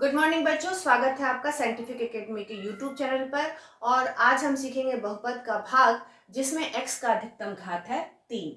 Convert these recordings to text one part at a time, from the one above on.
Good morning बच्चों, स्वागत है आपका साइंटिफिक एकेडमी के यूट्यूब चैनल पर। और आज हम सीखेंगे बहुपद का भाग जिसमें x का अधिकतम घात है 3।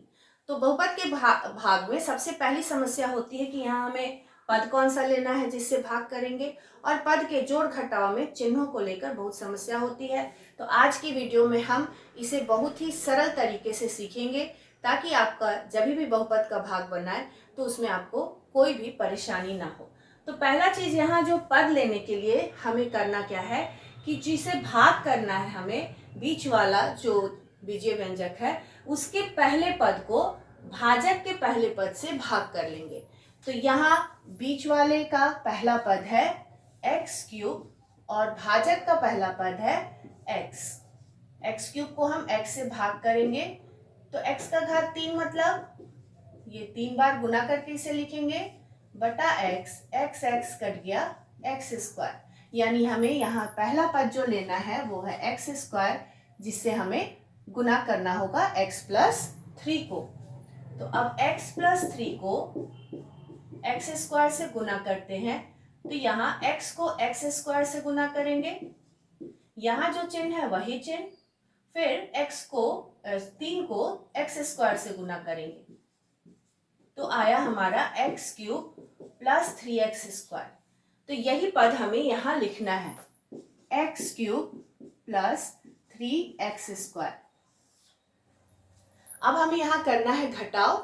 तो बहुपद के भाग में सबसे पहली समस्या होती है कि यहाँ हमें पद कौन सा लेना है जिससे भाग करेंगे, और पद के जोड़ घटाव में चिन्हों को लेकर बहुत समस्या होती है। तो आज की वीडियो में हम इसे बहुत ही सरल तरीके से सीखेंगे ताकि आपका जब भी बहुपद का भाग बनाए तो उसमें आपको कोई भी परेशानी ना हो। तो पहला चीज यहाँ जो पद लेने के लिए हमें करना क्या है कि जिसे भाग करना है, हमें बीच वाला जो बीजीय व्यंजक है उसके पहले पद को भाजक के पहले पद से भाग कर लेंगे। तो यहाँ बीच वाले का पहला पद है एक्स क्यूब और भाजक का पहला पद है एक्स। एक्स क्यूब को हम एक्स से भाग करेंगे तो एक्स का घात 3, मतलब ये 3 बार गुना करके इसे लिखेंगे बटा एक्स, एक्स एक्स कट गया एक्स स्क्वायर, यानी हमें यहाँ पहला पद जो लेना है वो है एक्स स्क्वायर, जिससे हमें गुना करना होगा x प्लस 3 को। तो अब x प्लस 3 को एक्स स्क्वायर से गुना करते हैं तो यहाँ x को एक्स स्क्वायर से गुना करेंगे, यहाँ जो चिन्ह है वही चिन्ह, फिर x को 3 को एक्स स्क्वायर से गुना करेंगे तो आया हमारा x cube plus 3x square. तो यही पद हमें यहाँ लिखना है, x cube plus 3x square. अब हमें यहाँ करना है घटाव।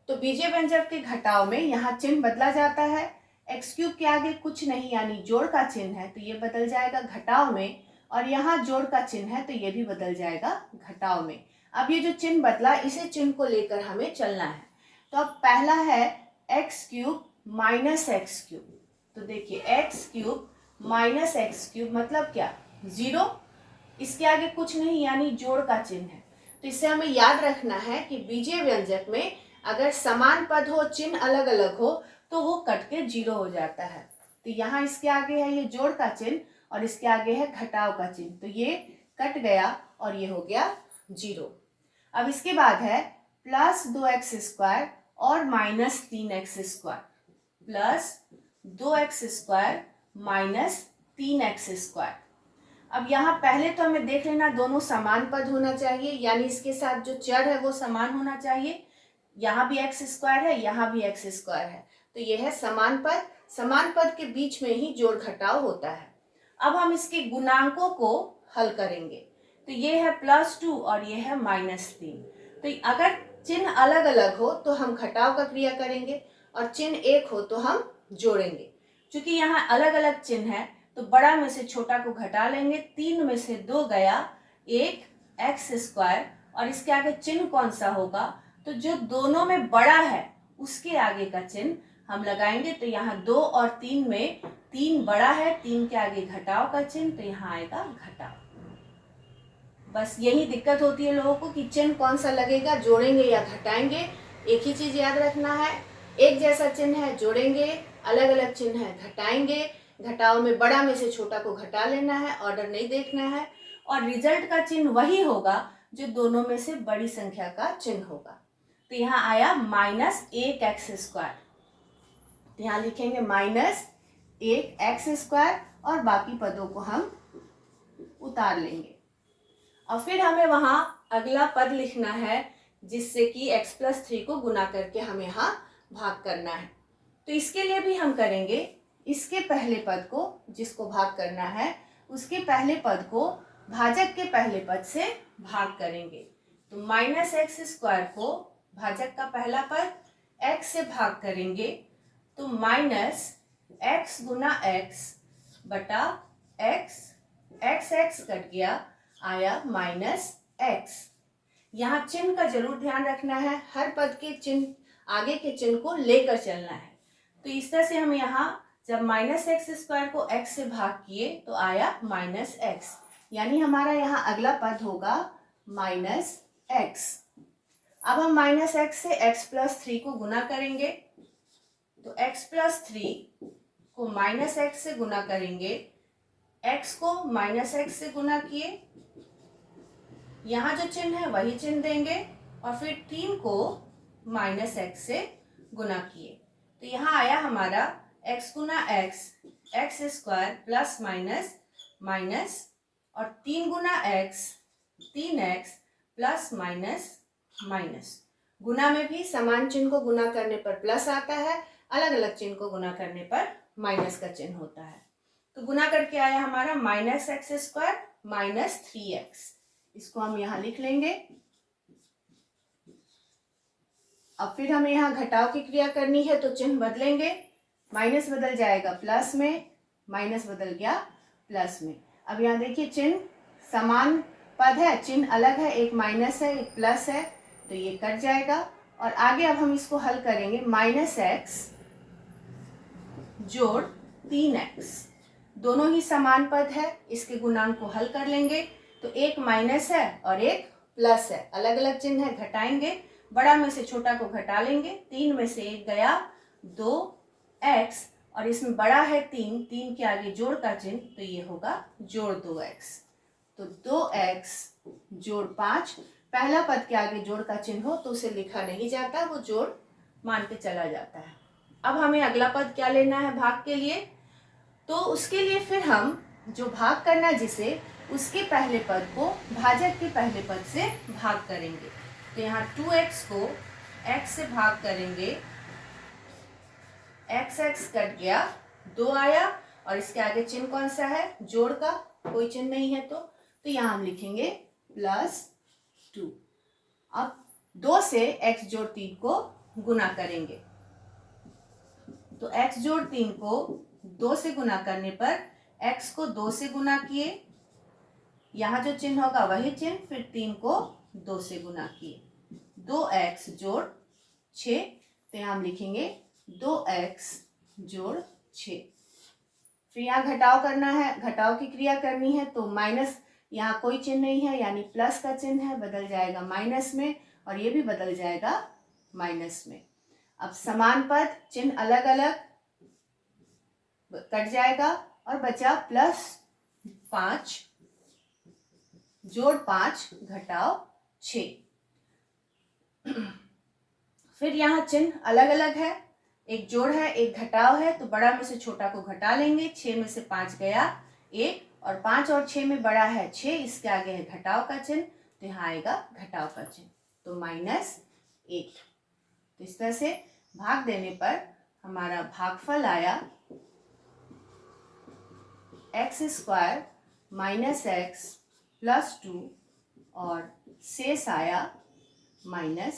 तो बीजीय व्यंजक के घटाव में यहाँ चिन्ह बदला जाता है, एक्स क्यूब के आगे कुछ नहीं यानी जोड़ का चिन्ह है तो ये बदल जाएगा घटाव में, और यहाँ जोड़ का चिन्ह है तो ये भी बदल जाएगा घटाव में। अब ये जो चिन्ह बदला इसे चिन्ह को लेकर हमें चलना है। तो अब पहला है x cube minus x cube. तो देखिए x cube minus x cube मतलब क्या, 0, इसके आगे कुछ नहीं यानी जोड़ का चिन्ह है। तो इससे हमें याद रखना है कि बीजीय व्यंजक में अगर समान पद हो, चिन्ह अलग अलग हो तो वो कट के 0 हो जाता है। तो यहाँ इसके आगे है ये जोड़ का चिन्ह और इसके आगे है घटाव का चिन्ह, तो ये कट गया और ये हो गया 0। अब इसके बाद है प्लस 2x स्क्वायर और minus 3x square, plus 2x square minus 3x square. अब यहाँ पहले तो हमें देख लेना दोनों समान पद होना चाहिए, यानी इसके साथ जो चर है वो समान होना चाहिए। यहाँ भी x स्क्वायर है, यहाँ भी x स्क्वायर है, तो ये है समान पद। समान पद के बीच में ही जोड़ घटाव होता है। अब हम इसके गुणांकों को हल करेंगे, तो ये है +2 और ये है -3। तो अगर चिन्ह अलग अलग हो तो हम घटाव का क्रिया करेंगे और चिन्ह एक हो तो हम जोड़ेंगे। क्योंकि यहाँ अलग अलग चिन्ह है तो बड़ा में से छोटा को घटा लेंगे, 3 में से 2 गया, 1 एक्स स्क्वायर, और इसके आगे चिन्ह कौन सा होगा, तो जो दोनों में बड़ा है उसके आगे का चिन्ह हम लगाएंगे। तो यहाँ 2 और 3 में 3 बड़ा है, 3 के आगे घटाव का चिन्ह, तो यहाँ आएगा घटाव। बस यही दिक्कत होती है लोगों को कि चिन्ह कौन सा लगेगा, जोड़ेंगे या घटाएंगे। एक ही चीज याद रखना है, एक जैसा चिन्ह है जोड़ेंगे, अलग अलग चिन्ह है घटाएंगे। घटाव में बड़ा में से छोटा को घटा लेना है, ऑर्डर नहीं देखना है, और रिजल्ट का चिन्ह वही होगा जो दोनों में से बड़ी संख्या का चिन्ह होगा। तो यहाँ आया -1x स्क्वायर, तो यहाँ लिखेंगे -1x स्क्वायर और बाकी पदों को हम उतार लेंगे। और फिर हमें वहां अगला पद लिखना है जिससे कि x प्लस 3 को गुना करके हमें यहाँ भाग करना है। तो इसके लिए भी हम करेंगे, इसके पहले पद को जिसको भाग करना है उसके पहले पद को भाजक के पहले पद से भाग करेंगे। तो -x स्क्वायर को भाजक का पहला पद x से भाग करेंगे तो -x गुना x बटा x, x कट गया, आया -x। यहाँ चिन्ह का जरूर ध्यान रखना है, हर पद के चिन्ह आगे के चिन्ह को लेकर चलना है। तो इस तरह से हम यहाँ जब -x स्क्वायर को x से भाग किए तो आया -x, यानी हमारा यहाँ अगला पद होगा -x। अब हम -x से x प्लस 3 को गुना करेंगे, तो x प्लस 3 को -x से गुना करेंगे, x को -x से गुना किए, यहाँ जो चिन्ह है वही चिन्ह देंगे और फिर 3 को -x से गुना किए। तो यहाँ आया हमारा x गुना x x square plus minus minus और 3 गुना x 3x plus minus minus. गुना में भी समान चिन्ह को गुना करने पर प्लस आता है, अलग अलग चिन्ह को गुना करने पर माइनस का चिन्ह होता है। तो गुना करके आया हमारा minus x square minus 3x। इसको हम यहाँ लिख लेंगे। अब फिर हमें यहाँ घटाव की क्रिया करनी है तो चिन्ह बदलेंगे, माइनस बदल जाएगा प्लस में, माइनस बदल गया प्लस में। अब यहाँ देखिए चिन्ह समान पद है, चिन्ह अलग है, एक माइनस है एक प्लस है, तो ये कट जाएगा। और आगे अब हम इसको हल करेंगे, माइनस एक्स जोड़ 3x, दोनों ही समान पद है, इसके गुणांक को हल कर लेंगे। तो एक माइनस है और एक प्लस है, अलग अलग चिन्ह है, घटाएंगे, बड़ा में से छोटा को घटा लेंगे। 3 में से 1 गया, 2x और इसमें बड़ा है 3, 3 के आगे जोड़ का चिन्ह, तो ये होगा जोड़ 2x। तो 2x जोड़ 5, पहला पद के आगे जोड़ का चिन्ह हो तो उसे लिखा नहीं जाता, वो जोड़ मान के चला जाता है। अब हमें अगला पद क्या लेना है भाग के लिए, तो उसके लिए फिर हम जो भाग करना जिसे, उसके पहले पद को भाजक के पहले पद से भाग करेंगे। तो यहाँ 2x को x से भाग करेंगे, x कट गया, 2 आया और इसके आगे चिन्ह कौन सा है, जोड़ का, कोई चिन्ह नहीं है तो यहाँ हम लिखेंगे +2। अब 2 से x जोड़ 3 को गुना करेंगे, तो x जोड़ 3 को 2 से गुना करने पर x को 2 से गुना किए, यहाँ जो चिन्ह होगा वही चिन्ह, फिर 3 को 2 से गुना किए, 2x जोड़ 6, तो यहाँ हम लिखेंगे 2x जोड़ 6। फिर यहाँ घटाव करना है, घटाव की क्रिया करनी है, तो माइनस, यहाँ कोई चिन्ह नहीं है यानी प्लस का चिन्ह है, बदल जाएगा माइनस में और ये भी बदल जाएगा माइनस में। अब समान पद चिन्ह अलग अलग कट जाएगा और बचा +5 जोड़ 5 घटाव 6। फिर यहाँ चिन्ह अलग अलग है, एक जोड़ है एक घटाव है, तो बड़ा में से छोटा को घटा लेंगे, 6 में से 5 गया 1 और 5 और 6 में बड़ा है 6, इसके आगे है घटाव का चिन्ह, तो यहाँ आएगा घटाव का चिन्ह, तो -1। तो इस तरह से भाग देने पर हमारा भागफल आया x² -x +2 और शेष आया -2।